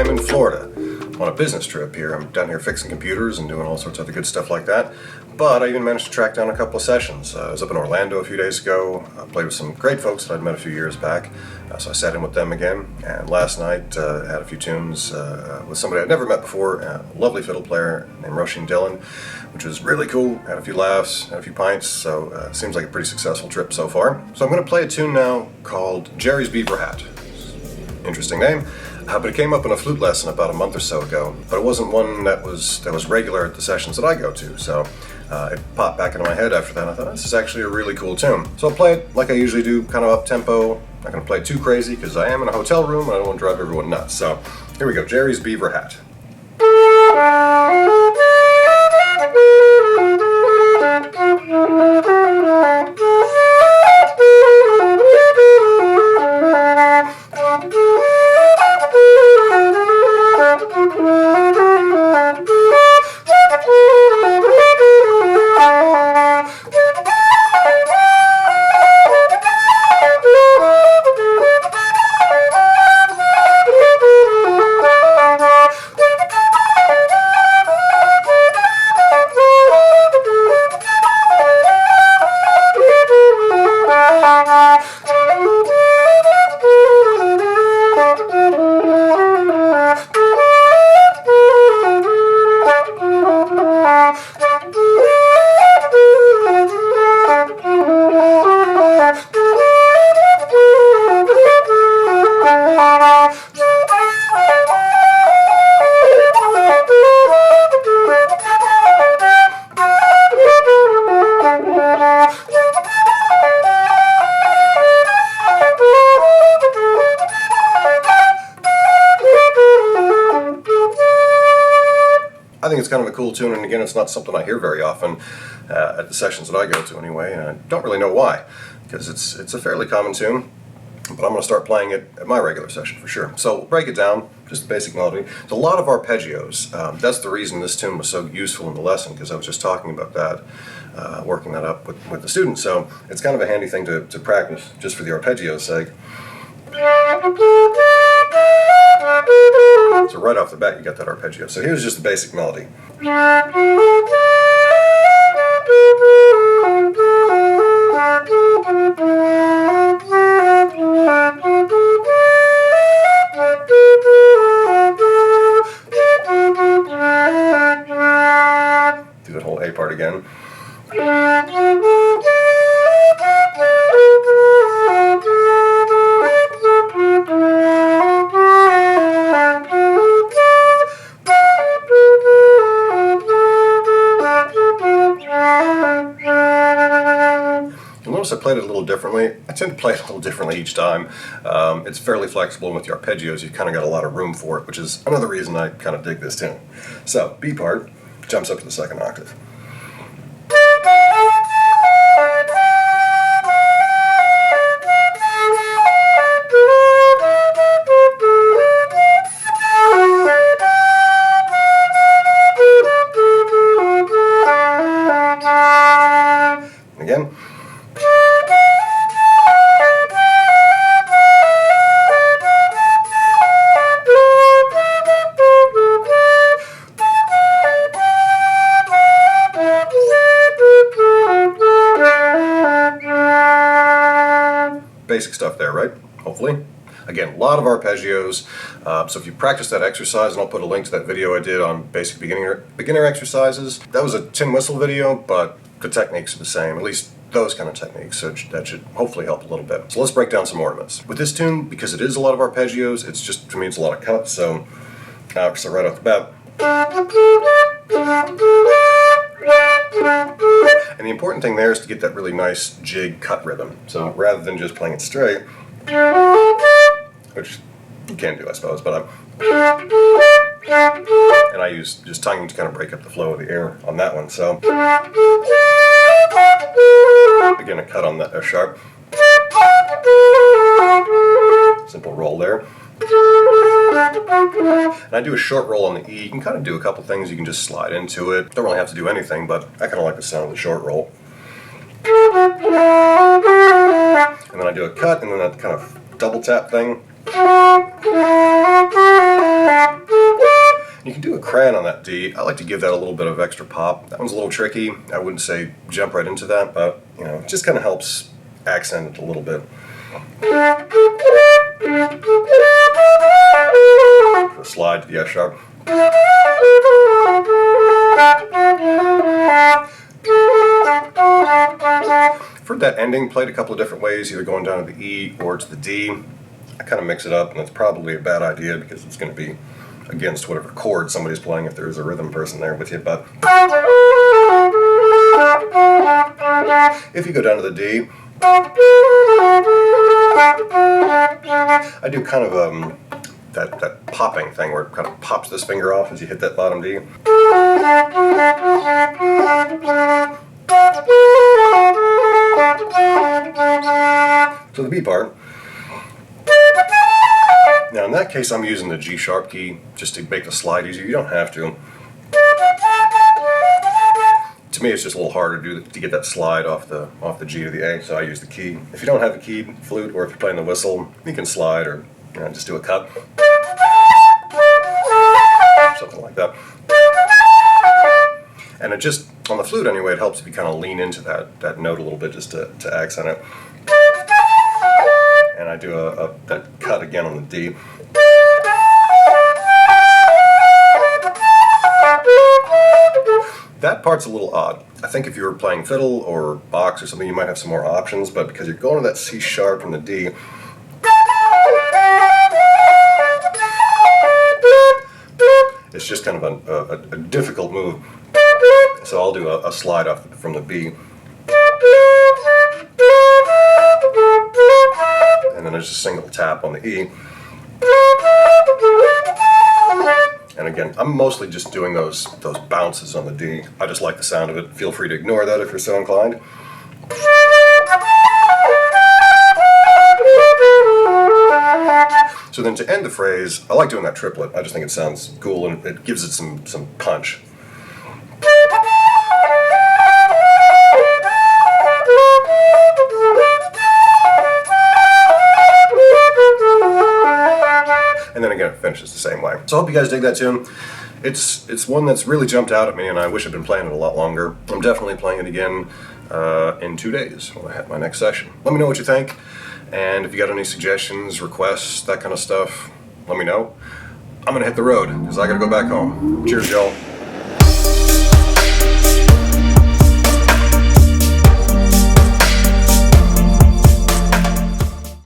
am in Florida on a business trip here. I'm down here fixing computers and doing all sorts of other good stuff like that. But I even managed to track down a couple of sessions. I was up in Orlando a few days ago. I played with some great folks that I'd met a few years back. So I sat in with them again. And last night had a few tunes with somebody I'd never met before, a lovely fiddle player named Roisin Dillon, which was really cool. Had a few laughs, had a few pints, so seems like a pretty successful trip so far. So I'm going to play a tune now called Jerry's Beaver Hat. Interesting name. But it came up in a flute lesson about a month or so ago. But it wasn't one that was regular at the sessions that I go to. So it popped back into my head after that. I thought, this is actually a really cool tune. So I'll play it like I usually do, kind of up-tempo. Not going to play it too crazy because I am in a hotel room and I don't want to drive everyone nuts. So here we go, Jerry's Beaver Hat. I think it's kind of a cool tune, and again, it's not something I hear very often at the sessions that I go to anyway, and I don't really know why, because it's a fairly common tune, but I'm going to start playing it at my regular session for sure. So we'll break it down, just the basic melody. There's a lot of arpeggios. That's the reason this tune was so useful in the lesson, because I was just talking about that, working that up with the students, so it's kind of a handy thing to practice just for the arpeggio's sake. So right off the bat you got that arpeggio. So here's just the basic melody. Do that whole A part again. I played it a little differently. I tend to play it a little differently each time. It's fairly flexible, and with the arpeggios you kind of got a lot of room for it, which is another reason I kind of dig this tune. So, B part jumps up to the second octave. Again. Basic stuff there, right? Hopefully. Again, a lot of arpeggios, so if you practice that exercise, and I'll put a link to that video I did on basic beginner exercises. That was a tin whistle video, but the techniques are the same, at least those kind of techniques, so that should hopefully help a little bit. So let's break down some ornaments. With this tune, because it is a lot of arpeggios, it's just, for me, it's a lot of cuts, so right off the bat. And the important thing there is to get that really nice jig cut rhythm. So rather than just playing it straight, which you can do, I suppose, but and I use just tonguing to kind of break up the flow of the air on that one. So again, a cut on that, a sharp, simple roll there. And I do a short roll on the E. You can kind of do a couple things. You can just slide into it. Don't really have to do anything, but I kind of like the sound of the short roll. And then I do a cut, and then that kind of double tap thing. You can do a crayon on that D. I like to give that a little bit of extra pop. That one's a little tricky. I wouldn't say jump right into that, but you know, it just kind of helps accent it a little bit. For a slide to the F sharp. For that ending, played a couple of different ways, either going down to the E or to the D. I kind of mix it up, and it's probably a bad idea because it's going to be against whatever chord somebody's playing if there's a rhythm person there with you, but if you go down to the D, I do kind of that popping thing where it kind of pops this finger off as you hit that bottom D. So the B part. Now in that case I'm using the G sharp key just to make the slide easier. You don't have to. To me it's just a little harder to get that slide off the G to the A, so I use the key. If you don't have the keyed flute, or if you're playing the whistle, you can slide or just do a cut. Something like that. And it just, on the flute anyway, it helps if you kind of lean into that note a little bit just to accent it. And I do that cut again on the D. That part's a little odd. I think if you were playing fiddle or box or something, you might have some more options, but because you're going to that C sharp and the D, it's just kind of a difficult move. So I'll do a slide off from the B. And then there's a single tap on the E. And again, I'm mostly just doing those bounces on the D. I just like the sound of it. Feel free to ignore that if you're so inclined. So then to end the phrase, I like doing that triplet. I just think it sounds cool and it gives it some punch. And then again, it finishes the same way. So I hope you guys dig that tune. It's one that's really jumped out at me, and I wish I'd been playing it a lot longer. I'm definitely playing it again in 2 days when I have my next session. Let me know what you think, and if you got any suggestions, requests, that kind of stuff, let me know. I'm gonna hit the road because I gotta go back home. Cheers, y'all.